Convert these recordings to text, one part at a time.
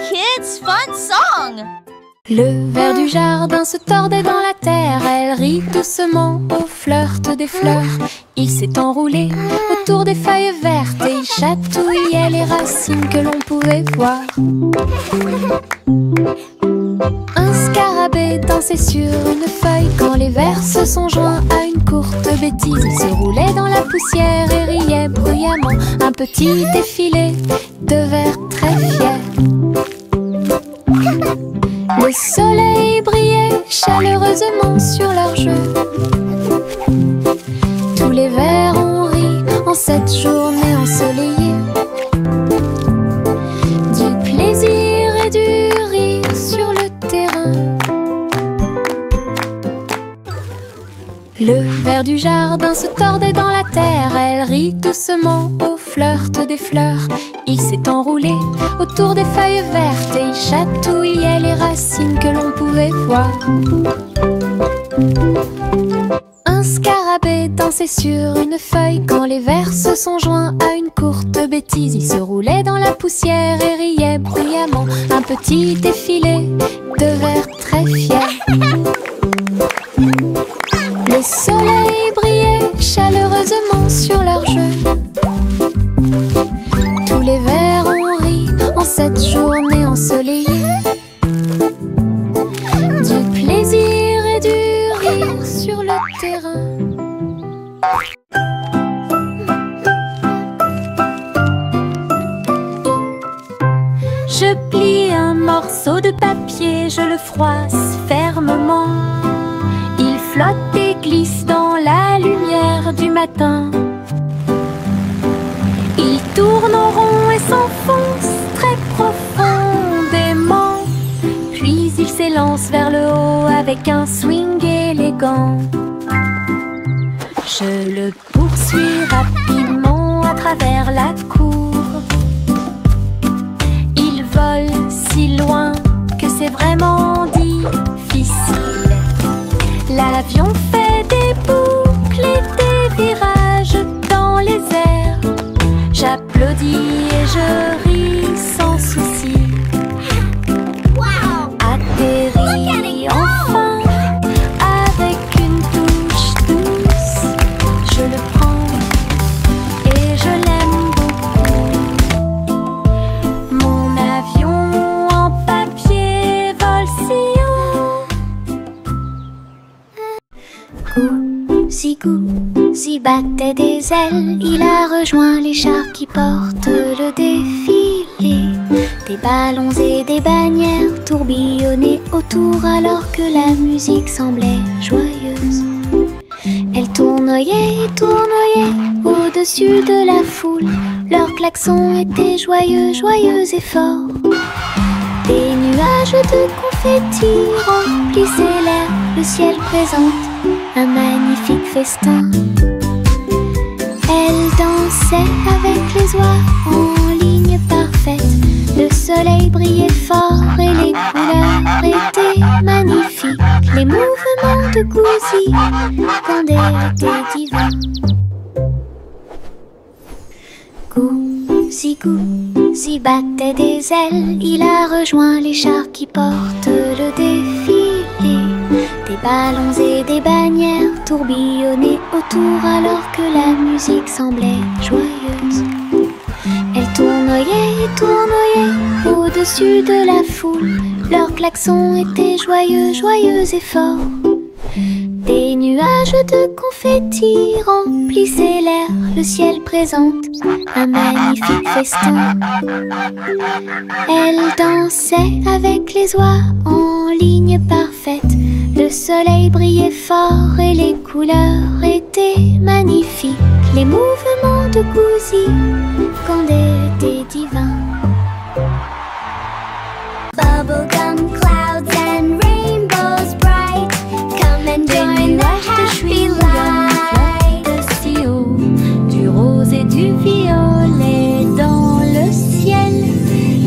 kids' fun song! Le ver du jardin se tordait dans la terre. Elle rit doucement au flirt des fleurs. Il s'est enroulé autour des feuilles vertes et il chatouillait les racines que l'on pouvait voir. Un scarabée dansait sur une feuille quand les vers se sont joints à une courte bêtise. Il se roulait dans la poussière et riait bruyamment. Un petit défilé de vers très fiers. Le soleil brillait chaleureusement sur leur jeu. Tous les vers ont ri en cette journée ensoleillée. Du plaisir et du rire sur le terrain. Le ver du jardin se tordait dans la terre. Elle rit doucement au flirt des fleurs. Il s'est enroulé autour des feuilles vertes et il chatouillait les racines que l'on pouvait voir. Un scarabée dansait sur une feuille quand les vers se sont joints à une courte bêtise. Il se roulait dans la poussière et riait bruyamment. Un petit défilé de vers très fiers. Le soleil brillait chaleureusement sur leur jeu. Tous les vers ont ri en cette journée ensoleillée. Du plaisir et du rire sur le terrain. Je plie un morceau de papier, je le froisse fermement. Il flotte et glisse dans la lumière du matin. Il tourne en rond et s'enfonce très profondément. Puis il s'élance vers le haut avec un swing élégant. Je le poursuis rapidement à travers la cour. Il vole si loin que c'est vraiment difficile. L'avion fait des boucles et des virages dans les airs. J'applaudis et je ris sans souci. Atterri enfin avec une touche douce. Je le prends et je l'aime beaucoup. Mon avion en papier vole si haut. Gousi battait des ailes, il a rejoint les chars qui portent le défilé. Des ballons et des bannières tourbillonnaient autour alors que la musique semblait joyeuse. Elle tournoyait et tournoyait au-dessus de la foule. Leurs klaxons étaient joyeux, joyeux et forts. Des nuages de confettis remplissaient l'air, le ciel présente un magnifique festin. Elle dansait avec les oies en ligne parfaite. Le soleil brillait fort et les couleurs étaient magnifiques. Les mouvements de Gousi étaient divins. Gousi battait des ailes, il a rejoint les chars qui portent le défilé. Des ballons et des bannières tourbillonnaient autour alors que la musique semblait joyeuse. Elle tournoyait et tournoyait au-dessus de la foule. Leurs klaxons étaient joyeux, joyeux et forts. Des nuages de confettis remplissaient l'air, le ciel présente un magnifique festin. Elle dansait avec les oies en ligne parfaite. Le soleil brillait fort et les couleurs étaient magnifiques. Les mouvements de Gousi étaient divins. Bubblegum clouds and rainbows bright, come and join the happy light. Si haut, du rose et du violet dans le ciel.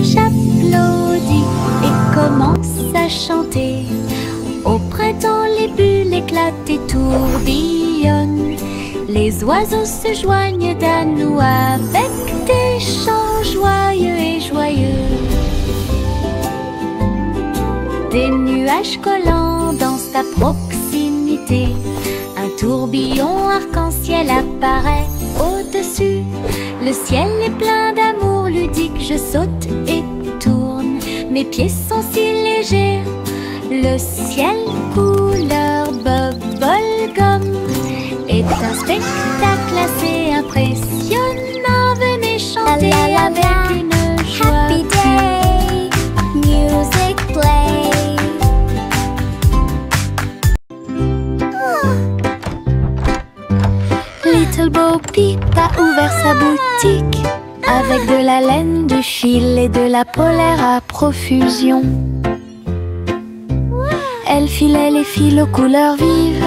J'applaudis et commence à chanter. Au printemps, les bulles éclatent et tourbillonnent. Les oiseaux se joignent à nous avec des chants joyeux et joyeux. Des nuages collants dansent à proximité. Un tourbillon arc-en-ciel apparaît au-dessus. Le ciel est plein d'amour ludique. Je saute et tourne, mes pieds sont si légers. Le ciel couleur bubblegum est un spectacle assez impressionnant. Venez chanter avec une joie. Happy day, music play. Little Bo Peep a ouvert sa boutique avec de la laine, du fil et de la polaire à profusion. Elle filait les fils aux couleurs vives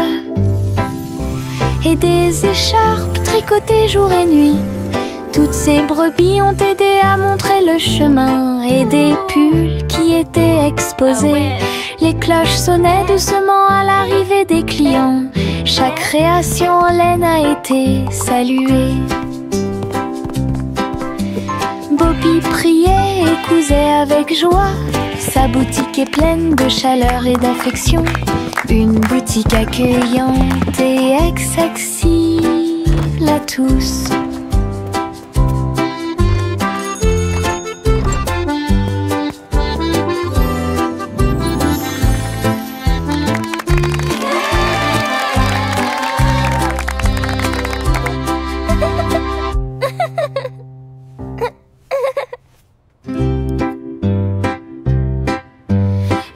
et des écharpes tricotées jour et nuit. Toutes ces brebis ont aidé à montrer le chemin et des pulls qui étaient exposés. Les cloches sonnaient doucement à l'arrivée des clients. Chaque création en laine a été saluée. Bobby priait et cousait avec joie. Sa boutique est pleine de chaleur et d'affection. Une boutique accueillante et accessible à tous.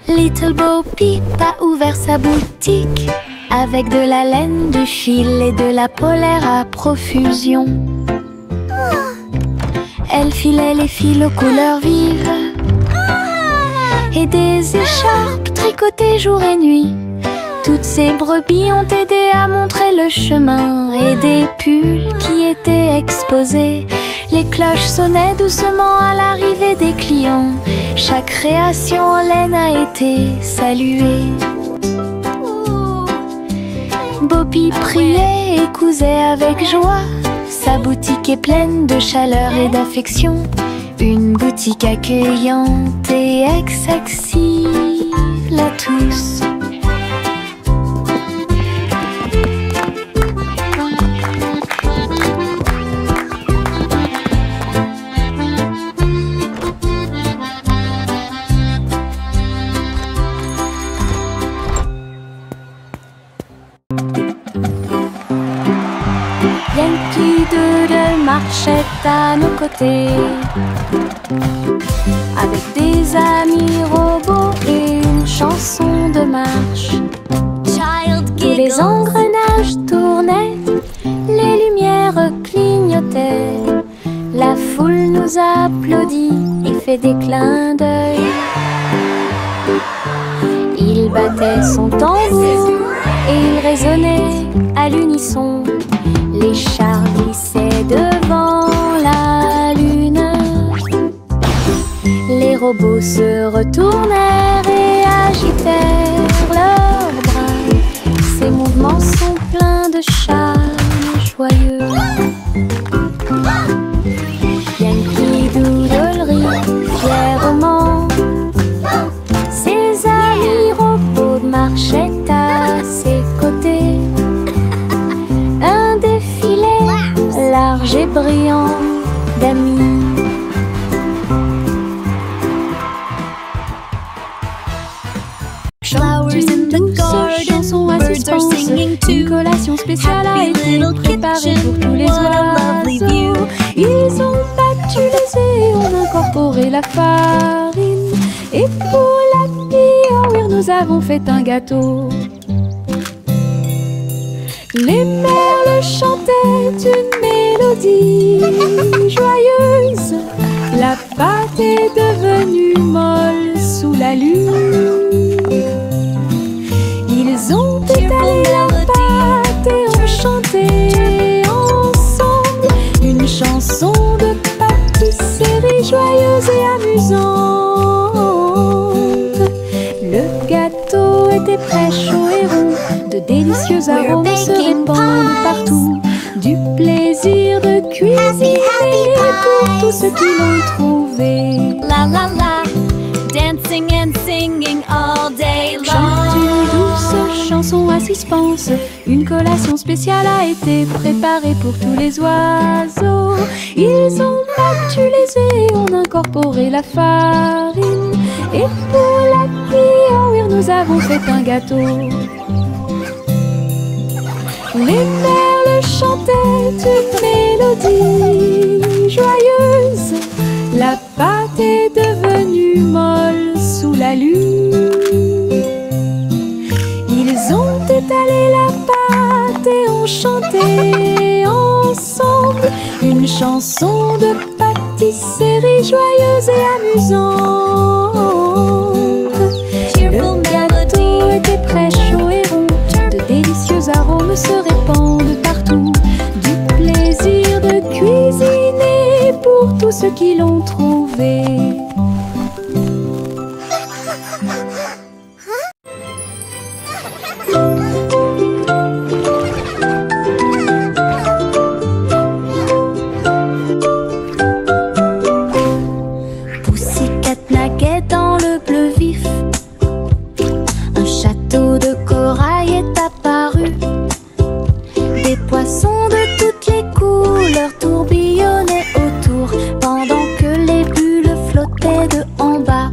Little Bo Peep a ouvert sa boutique avec de la laine, du fil et de la polaire à profusion. Elle filait les fils aux couleurs vives et des écharpes tricotées jour et nuit. Toutes ces brebis ont aidé à montrer le chemin et des pulls qui étaient exposés. Les cloches sonnaient doucement à l'arrivée des clients. Chaque création en laine a été saluée. Bobby priait et cousait avec joie. Sa boutique est pleine de chaleur et d'affection. Une boutique accueillante et accessible à tous. Yankee Doodle marchait à nos côtés avec des amis robots et une chanson de marche. Tous les engrenages tournaient, les lumières clignotaient. La foule nous applaudit et fait des clins d'œil. Il battait son tambour et il résonnait à l'unisson. Les chars glissaient devant la lune. Les robots se retournèrent et agitèrent leurs bras. Ces mouvements sont pleins de charme joyeux. Yankee Doodle rit fièrement. Ses amis robots marchaient à ses côtés. Un défilé large et brillant d'amis. Flowers in the garden, birds are singing too. Une collation spéciale a été préparée pour tous les oiseaux. Ils ont battu les œufs et ont incorporé la farine. Et pour l'accueillir, nous avons fait un gâteau. Les merles chantaient une mélodie joyeuse. La pâte est devenue molle sous la lune. Ils ont étalé la pâte et ont chanté ensemble une chanson de pâtisserie joyeuse et amusante. Le gâteau était très chaud et rond. De délicieux arômes se répandent partout. Du plaisir de cuisiner pour tous ceux qui l'ont trouvé. La la la, dancing and singing all à suspense. Une collation spéciale a été préparée pour tous les oiseaux. Ils ont battu les œufs et on incorporé la farine. Et pour l'accueillir, nous avons fait un gâteau. Les merles chantaient une mélodie joyeuse. La pâte est devenue molle sous la lune. Ils ont étalé la pâte et ont chanté ensemble une chanson de pâtisserie joyeuse et amusante. Le gâteau était prêt, chaud et rond. De délicieux arômes se répandent partout. Du plaisir de cuisiner pour tous ceux qui l'ont trouvé. Pussycat naguait dans le bleu vif. Un château de corail est apparu. Des poissons de toutes les couleurs tourbillonnaient autour, pendant que les bulles flottaient de en bas.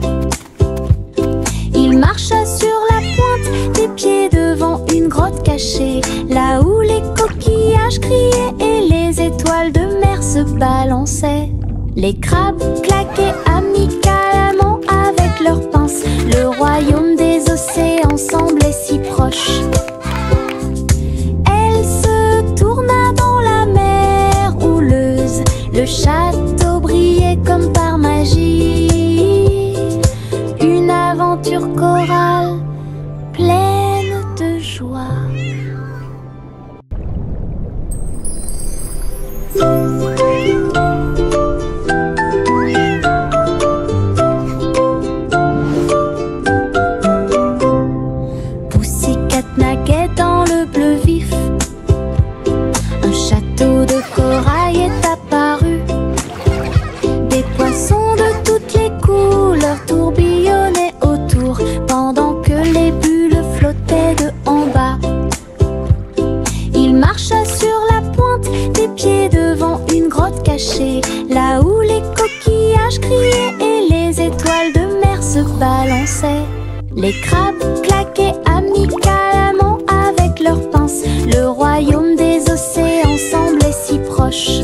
Il marcha sur la pointe des pieds devant une grotte cachée, là où les coquillages criaient et les étoiles de mer se balançaient. Les crabes claquaient amicalement avec leurs pinces. Le royaume des océans semblait si proche. Elle se tourna dans la mer houleuse. Le château brillait comme par magie. Une aventure chorale pleine de joie. Pussycat naguait dans le bleu vif. Un château de corail est apparu. Des poissons de toutes les couleurs tourbillonnaient autour, pendant que les bulles flottaient de en bas. Il marcha sur la pointe des pieds devant une grotte cachée, là où les coquillages criaient et les étoiles de mer se balançaient. Les crabes claquaient amicalement avec leurs pinces. Le royaume des océans semblait si proche.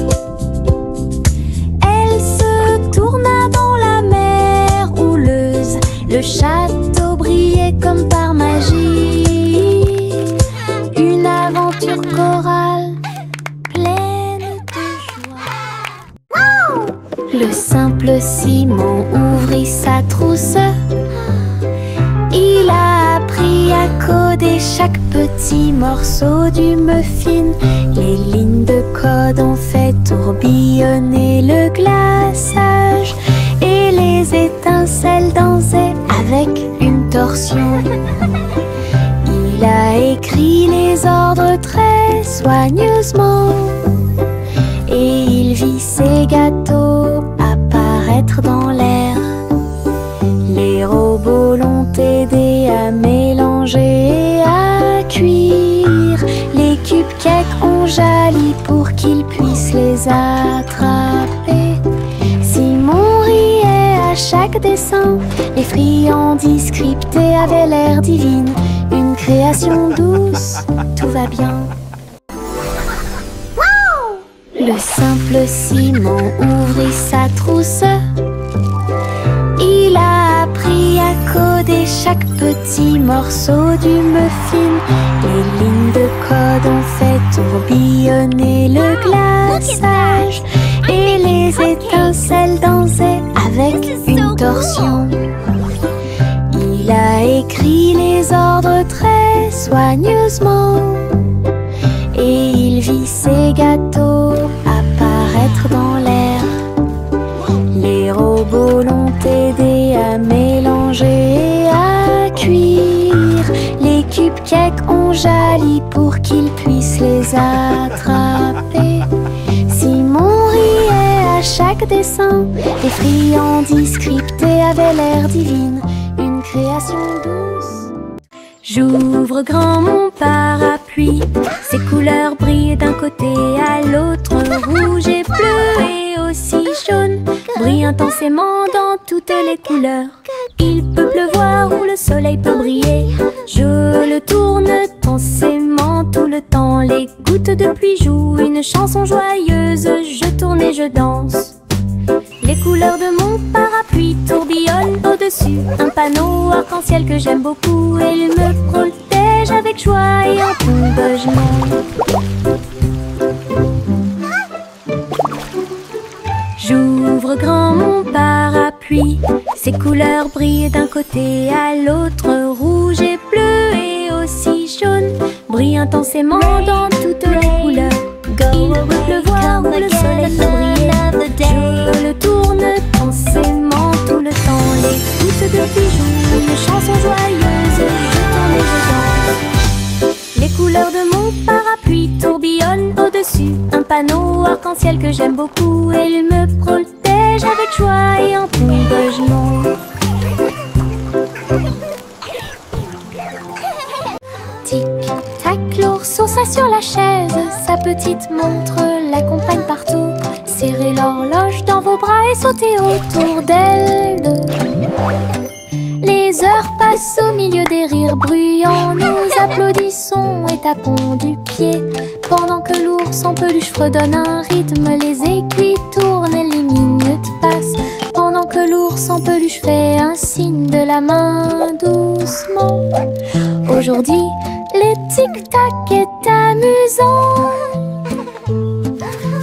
Elle se tourna dans la mer houleuse. Le château brillait comme par magie. Une aventure chorale pleine de joie. Le simple Simon ouvrit sa trousse. Il a appris à coder chaque petit morceau du muffin. Les lignes de code ont fait tourbillonner le glaçage et les étincelles dansaient avec une torsion. Il a écrit les ordres très soigneusement et il vit ses gâteaux apparaître dans l'air. Les robots l'ont aidé à mélanger et à cuire. Les cupcakes ont jali pour qu'ils puissent les attraper. Simon riait à chaque dessin. Les friandises scriptées avaient l'air divines. Une création douce, tout va bien. Le simple Simon ouvrit sa trousse. Il a appris à coder chaque petit morceau du muffin. Les lignes de code ont fait tourbillonner le glaçage et les étincelles dansaient avec une torsion. Il a écrit les ordres très soigneusement et il vit ses gâteaux apparaître dans l'air. Les robots l'ont aidé à mélanger et à cuire. Les cupcakes ont jali pour qu'ils puissent les attraper. Simon riait à chaque dessin. Les friandises scriptées avaient l'air divines. Une création douce. J'ouvre grand mon parapluie, ses couleurs brillent d'un côté à l'autre, rouge et bleu et aussi jaune, brillent intensément dans toutes les couleurs. Il peut pleuvoir ou le soleil peut briller, je le tourne intensément tout le temps. Les gouttes de pluie jouent une chanson joyeuse, je tourne et je danse. Les couleurs de mon parapluie tourbillonnent au-dessus un panneau arc-en-ciel que j'aime beaucoup. Il me protège avec joie et en engagement. J'ouvre grand mon parapluie, ses couleurs brillent d'un côté à l'autre, rouge et bleu et aussi jaune, brillent intensément dans toutes les couleurs. Il peut pleuvoir ou le soleil peut briller, je le tourne intensément tout le temps. Les gouttes de pluie jouent une chanson joyeuse, je tourne et je danse. Les couleurs de mon parapluie tourbillonnent au-dessus un panneau arc-en-ciel que j'aime beaucoup. Il me protège avec joie et engagement. Tic-tac, l'ours sauta sur la chaise, sa petite montre l'accompagne partout. Serrez l'horloge dans vos bras et sautez autour d'elle deux. Les heures passent au milieu des rires bruyants, nous applaudissons et tapons du pied. Pendant que l'ours en peluche fredonne un rythme, les aiguilles tournent et les minutes passent. Pendant que l'ours en peluche fait un signe de la main doucement. Aujourd'hui, le tic-tac est amusant.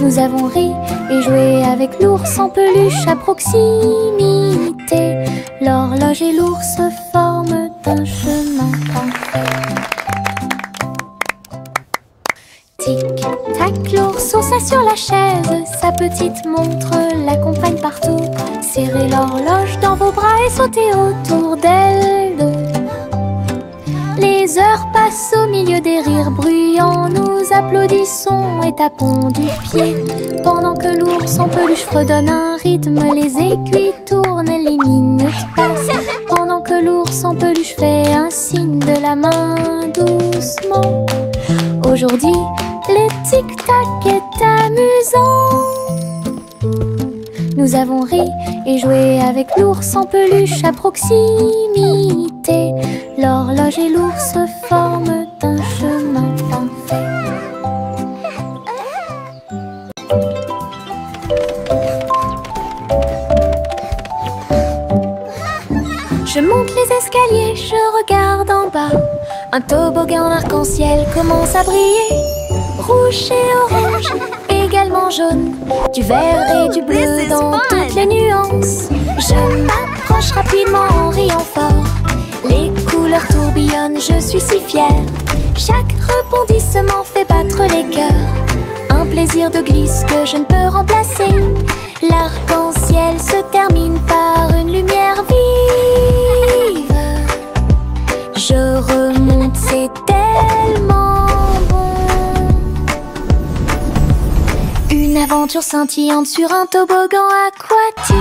Nous avons ri et joué avec l'ours en peluche à proximité. L'horloge et l'ours forment un chemin parfait. Tic-tac, l'ours sauta sur la chaise, sa petite montre l'accompagne partout. Serrez l'horloge dans vos bras et sautez autour d'elle deux. Les heures passent au milieu des rires bruyants, nous applaudissons et tapons du pied. Pendant que l'ours en peluche fredonne un rythme, les aiguilles tournent et les minutes passent. Pendant que l'ours en peluche fait un signe de la main doucement. Aujourd'hui, le tic-tac est amusant. Nous avons ri et joué avec l'ours en peluche à proximité. L'horloge et l'ours forment un chemin parfait. Je monte les escaliers, je regarde en bas. Un toboggan arc-en-ciel commence à briller. Rouge et orange, également jaune, du vert et du bleu dans toutes les nuances. Je m'approche rapidement en riant fort. Les couleurs tourbillonnent, je suis si fière. Chaque rebondissement fait battre les cœurs. Un plaisir de glisse que je ne peux remplacer. L'arc-en-ciel se termine par une lumière vive. Je remonte, c'est tellement bon. Une aventure scintillante sur un toboggan aquatique.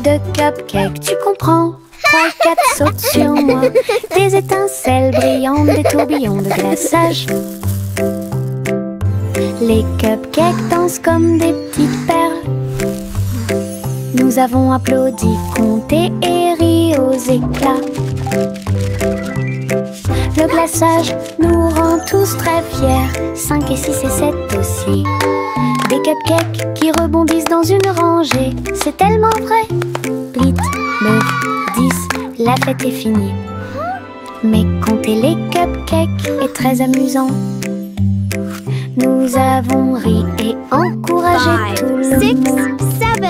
De cupcake, tu comprends? 3 et 4 sautent sur moi. Des étincelles brillantes, des tourbillons de glaçage. Les cupcakes dansent comme des petites perles. Nous avons applaudi, compté et ri aux éclats. Le glaçage nous rend tous très fiers. 5 et 6 et 7 aussi. Des cupcakes qui rebondissent dans une rangée. C'est tellement vrai. 8, 9, 10, la fête est finie. Mais compter les cupcakes est très amusant. Nous avons ri et encouragé tout le 6, monde. 7.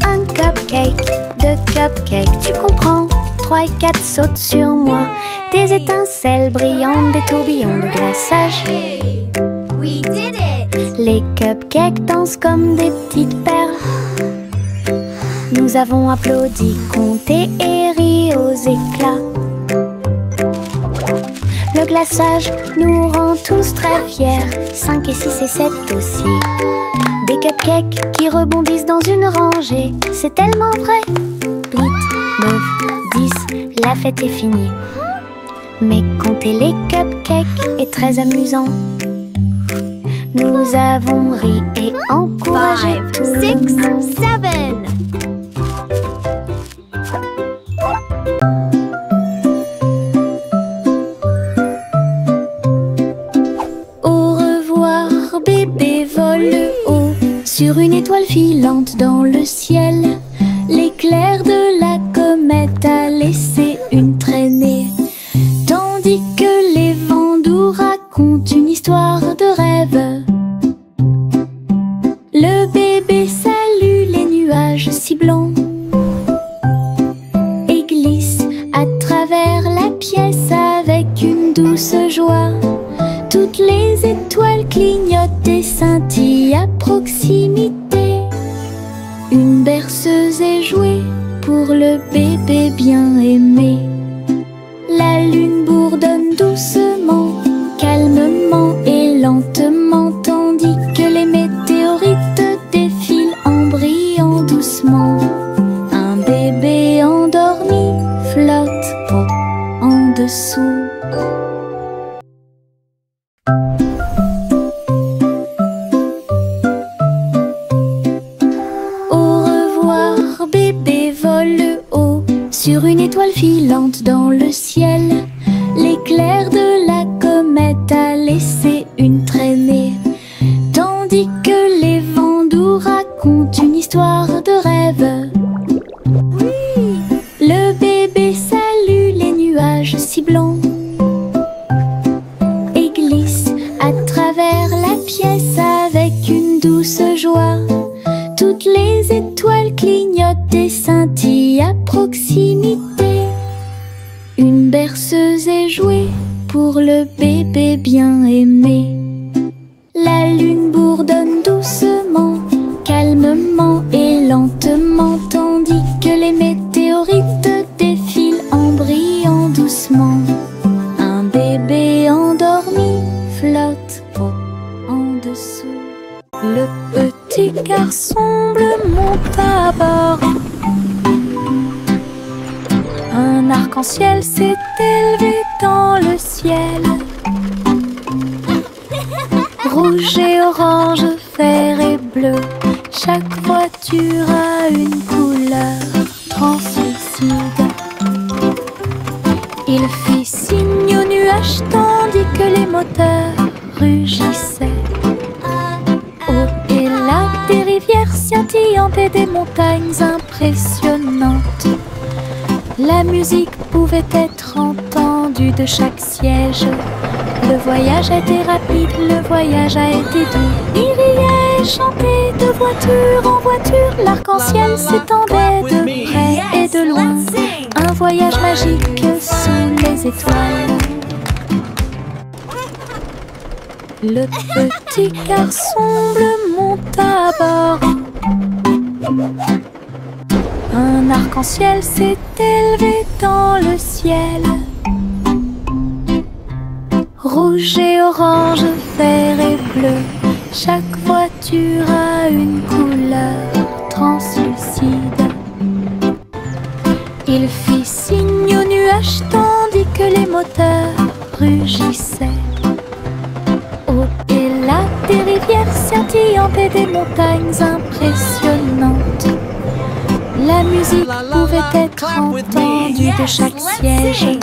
Un 4 sautent sur moi. Des étincelles brillantes, des tourbillons de glaçage. We did it! Les cupcakes dansent comme des petites perles. Nous avons applaudi, compté et ri aux éclats. Le glaçage nous rend tous très fiers. 5 et 6 et 7 aussi. Des cupcakes qui rebondissent dans une rangée. C'est tellement vrai. 8, 9, 10, la fête est finie. Mais compter les cupcakes est très amusant. Nous avons ri et encouragé tout le 6, monde. 7. Au revoir, bébé vole haut sur une étoile filante dans le ciel. L'éclair de la comète a laissé une traînée, tandis que les vents doux racontent une histoire de rêve. Le bébé salue les nuages si blancs et glisse à travers la pièce avec une douce joie. Toutes les étoiles clignotent et scintillent à proximité. Une berceuse est jouée pour le bébé bien aimé. La lune bourdonne doucement, calmement et lentement, tandis que les météorites défilent en brillant doucement. Un bébé endormi flotte en dessous. Au revoir, bébé vole haut sur une étoile filante dans le ciel. L'éclair de la comète a laissé une traînée, tandis que les vents doux racontent une histoire de rêve. Le bébé salue les nuages si blancs et glisse à travers la pièce avec une douce joie. Toutes les étoiles clignotent et scintillent à proximité. Une berceuse est jouée pour le bébé bien aimé. La lune bourdonne doucement, calmement et lentement, tandis que les météorites défilent en brillant doucement. Un bébé endormi flotte en dessous. Le petit garçon bleu monte à bord. Un arc-en-ciel s'est élevé dans le ciel. Rouge et orange, vert et bleu, chaque voiture a une couleur translucide. Il fit signe aux nuages tandis que les moteurs rugissaient. Au et là, des rivières scintillantes et des montagnes impressionnantes. La musique pouvait être entendue de chaque siège. Le voyage a été rapide, le voyage a été doux. Il riait et chantait de voiture en voiture. L'arc-en-ciel s'étendait de près et de loin. Un voyage magique sous les étoiles. Le petit garçon bleu monte à bord. Un arc-en-ciel s'est élevé dans le ciel. Rouge et orange, vert et bleu, chaque voiture a une couleur translucide. Il fit signe aux nuages tandis que les moteurs rugissaient. Au et là, des rivières scintillantes et des montagnes impressionnantes. La musique pouvait être entendue de chaque siège.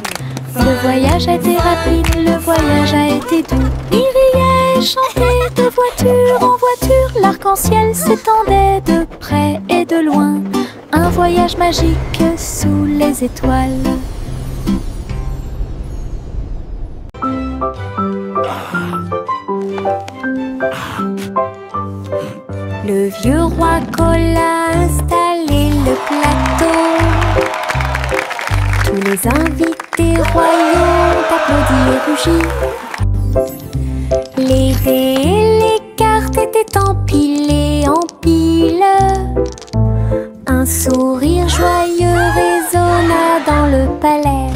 Le voyage a été rapide, le voyage a été doux. Il riait et chantait de voiture en voiture. L'arc-en-ciel s'étendait de près et de loin. Un voyage magique sous les étoiles. Le vieux roi Cola a installé le plateau. Tous les les invités royaux applaudis et rugis. Les dés et les cartes étaient empilés en pile. Un sourire joyeux résonna dans le palais.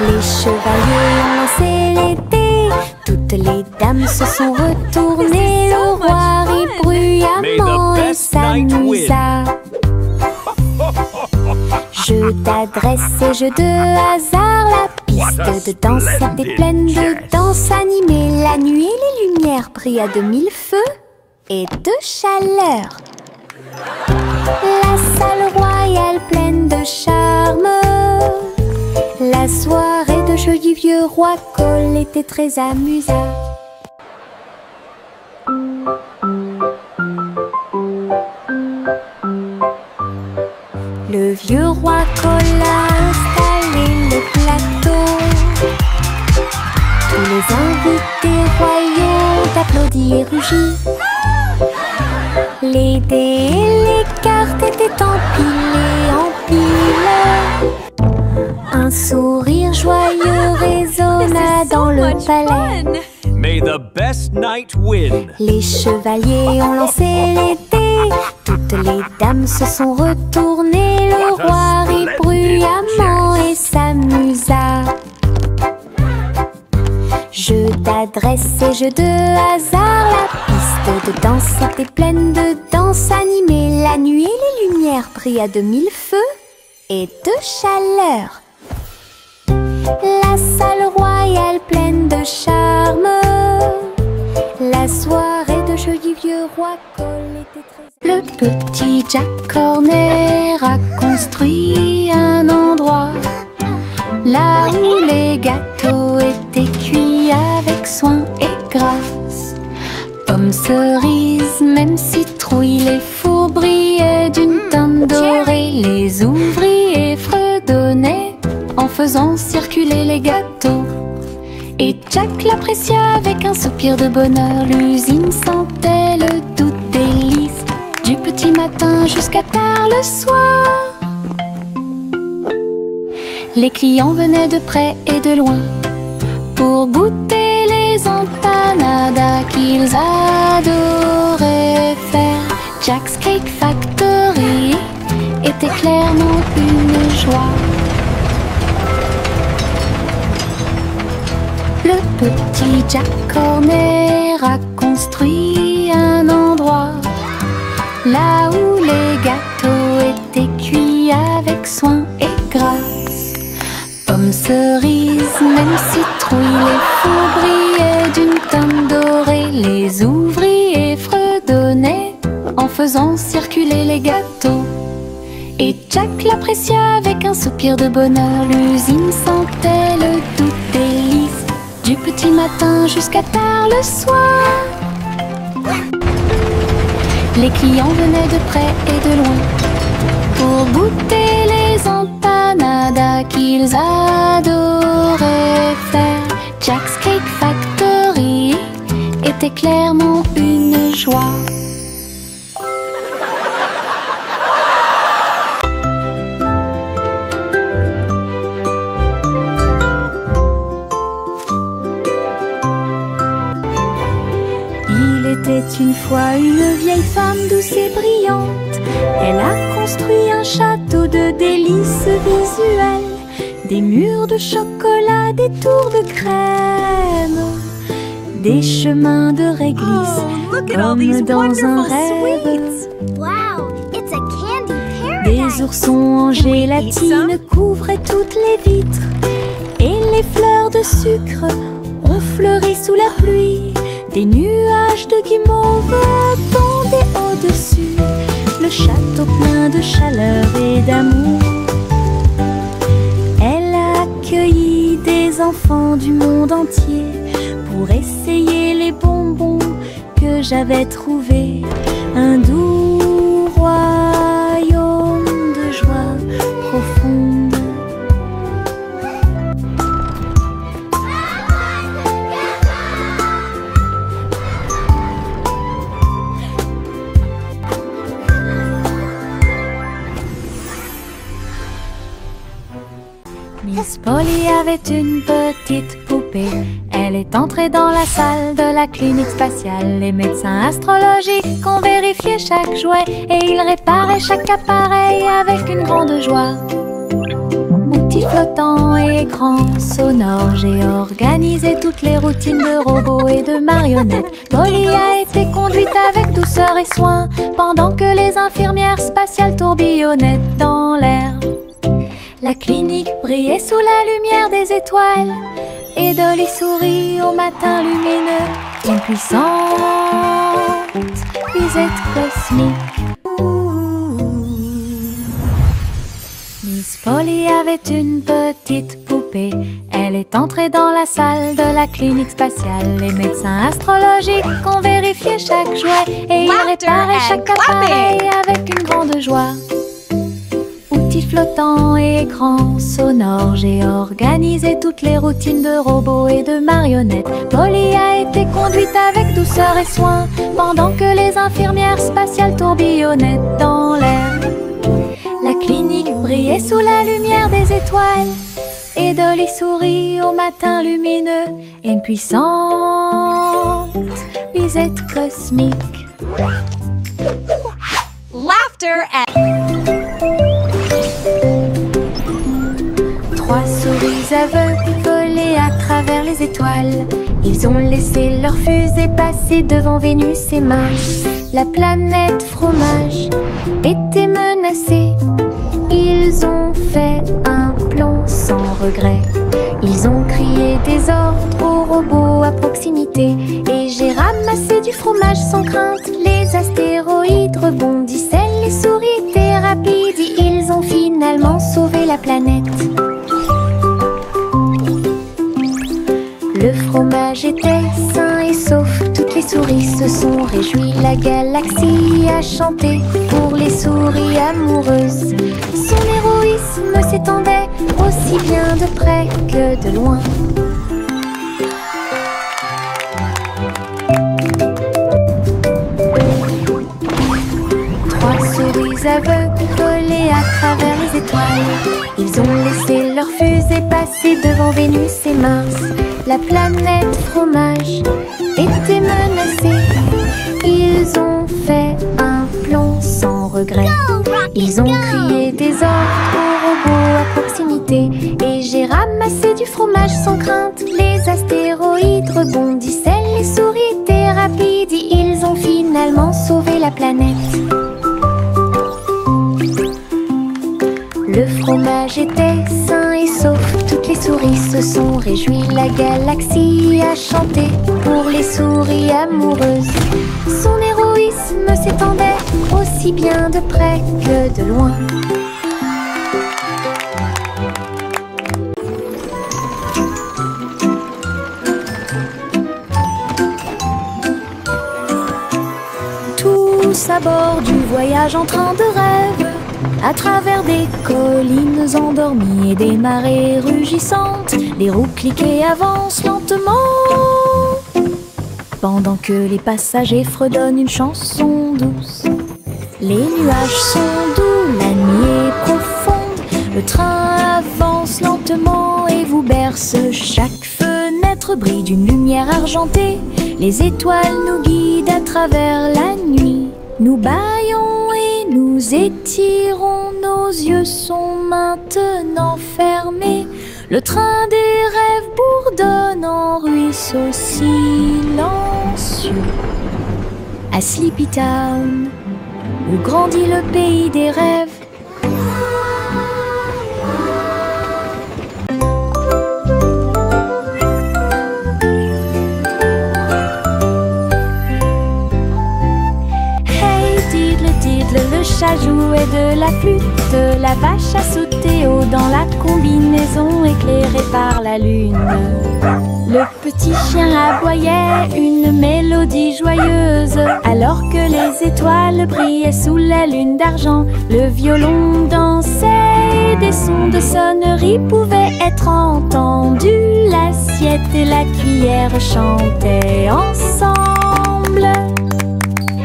Les chevaliers ont lancé les dés, toutes les dames se sont retournées. Le roi rit bruyamment et s'amusa. Jeu d'adresse et jeu de hasard, la piste de danse était pleine de danse animée. La nuit et les lumières brillaient à de mille feux et de chaleur. La salle royale pleine de charme. La soirée de jeu du vieux roi Cole était très amusante. Le vieux roi Cole a installé le plateau. Tous les invités royaux applaudis et rugis. Les dés et les cartes étaient empilés en pile. Un sourire joyeux résonna dans le palais. May the best knight win. Les chevaliers ont lancé les dés, toutes les dames se sont retournées. Le roi rit bruyamment et s'amusa. Jeu d'adresse et jeu de hasard, la piste de danse était pleine de danse animée. La nuit et les lumières brillaient à de mille feux et de chaleur. La salle royale pleine de charme. La soirée de jeu du vieux roi Cole était très... Le petit Jack Horner a construit un endroit là où les gâteaux étaient cuits avec soin et grâce. Pommes, cerises, même citrouilles, les fours brillaient d'une teinte dorée. Les ouvriers fredonnaient en faisant circuler les gâteaux. Et Jack l'apprécia avec un soupir de bonheur. L'usine sentait le doux délice du petit matin jusqu'à tard le soir. Les clients venaient de près et de loin pour goûter les empanadas qu'ils adoraient faire. Jack's Cake Factory était clairement une joie. Le petit Jack Horner a construit un endroit là où les gâteaux étaient cuits avec soin et grâce. Pommes, cerises, même citrouilles, les fours brillaient d'une teinte dorée. Les ouvriers fredonnaient en faisant circuler les gâteaux. Et Jack l'apprécia avec un soupir de bonheur. L'usine sentait le doux délice du petit matin jusqu'à tard le soir. Les clients venaient de près et de loin pour goûter les empanadas qu'ils adoraient faire. Jack's Cake Factory était clairement une joie. C'était une fois une vieille femme douce et brillante. Elle a construit un château de délices visuelles, des murs de chocolat, des tours de crème, des chemins de réglisse comme dans un rêve. Wow, it's a candy paradise. Des oursons en gélatine couvraient toutes les vitres et les fleurs de sucre ont fleuri sous la pluie. Des nuages de guimauve pendaient au-dessus, le château plein de chaleur et d'amour. Elle a accueilli des enfants du monde entier pour essayer les bonbons que j'avais trouvés. Un doux royaume de joie profonde. Polly avait une petite poupée. Elle est entrée dans la salle de la clinique spatiale. Les médecins astrologiques ont vérifié chaque jouet et ils réparaient chaque appareil avec une grande joie. Outils flottants et écrans sonores, j'ai organisé toutes les routines de robots et de marionnettes. Polly a été conduite avec douceur et soin pendant que les infirmières spatiales tourbillonnaient dans l'air. La clinique brillait sous la lumière des étoiles et Dolly sourit au matin lumineux. Une puissante visite cosmique. Miss Polly avait une petite poupée. Elle est entrée dans la salle de la clinique spatiale. Les médecins astrologiques ont vérifié chaque jouet et ils réparaient chaque appareil avec une grande joie. Outils flottants et écrans sonores, j'ai organisé toutes les routines de robots et de marionnettes. Polly a été conduite avec douceur et soin pendant que les infirmières spatiales tourbillonnaient dans l'air. La clinique brillait sous la lumière des étoiles et Dolly sourit au matin lumineux. Une puissante visite cosmique. Laughter and... Trois souris aveugles volaient à travers les étoiles. Ils ont laissé leur fusée passer devant Vénus et Mars. La planète fromage était menacée. Ils ont fait un plan sans regret. Ils ont crié des ordres aux robots à proximité. Et j'ai ramassé du fromage sans crainte. Les astéroïdes rebondissaient, les souris étaient rapides. Ils ont finalement sauvé la planète. Le fromage était sain et sauf, toutes les souris se sont réjouies. La galaxie a chanté pour les souris amoureuses. Son héroïsme s'étendait aussi bien de près que de loin. Trois souris aveugles volaient à travers les étoiles. Ils ont laissé leur fusée passer devant Vénus et Mars. La planète fromage était menacée. Ils ont fait un plan sans regret. Ils ont crié des ordres aux robots à proximité. Et j'ai ramassé du fromage sans crainte. Les astéroïdes rebondissaient, les souris étaient rapides. Ils ont finalement sauvé la planète. Le fromage était sain et sauf, toutes les souris se sont réjouies. La galaxie a chanté pour les souris amoureuses. Son héroïsme s'étendait aussi bien de près que de loin. Tous à bord du voyage en train de rêve, à travers des collines endormies et des marées rugissantes, les roues cliquées avancent lentement, pendant que les passagers fredonnent une chanson douce. Les nuages sont doux, la nuit est profonde, le train avance lentement et vous berce. Chaque fenêtre brille d'une lumière argentée, les étoiles nous guident à travers la nuit. Nous bâillons et nous étirons, nos yeux sont maintenant fermés. Le train des rêves bourdonne en ruisseau silencieux. À Sleepy Town, où grandit le pays des rêves. Le chat jouait de la flûte, la vache a sauté haut dans la combinaison éclairée par la lune. Le petit chien aboyait une mélodie joyeuse, alors que les étoiles brillaient sous la lune d'argent. Le violon dansait et des sons de sonnerie pouvaient être entendus. L'assiette et la cuillère chantaient ensemble.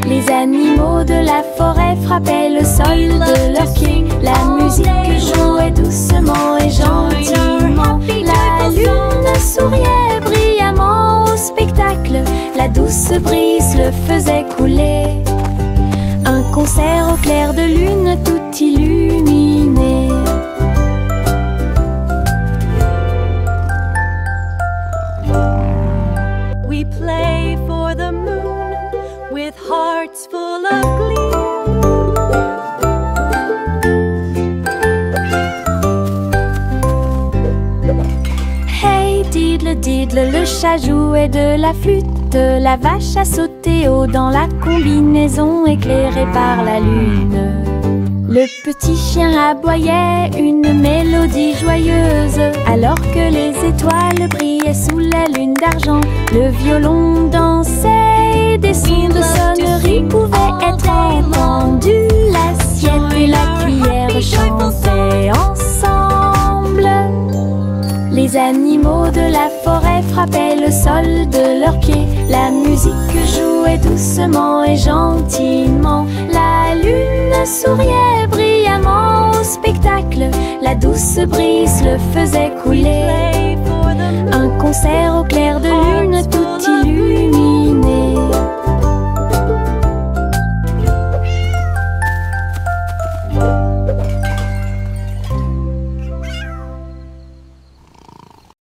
Les Les animaux de la forêt frappaient le sol de leurs pieds. La musique jouait doucement et gentiment. La lune souriait brillamment au spectacle. La douce brise le faisait couler. Un concert au clair de lune tout illuminé. We play for the moon with hearts full of glee. Hey diddle diddle, le chat jouait de la flûte. La vache a sauté haut dans la combinaison éclairée par la lune. Le petit chien aboyait une mélodie joyeuse alors que les étoiles brillaient sous la lune d'argent. Le violon dansait et des sons de sonnerie pouvaient être entendus. L'assiette et la cuillère chantaient ensemble. Les animaux de la forêt frappaient le sol de leurs pieds. La musique jouait doucement et gentiment. La lune souriait brillamment au spectacle. La douce brise le faisait couler. Un concert au clair de lune tout illuminé.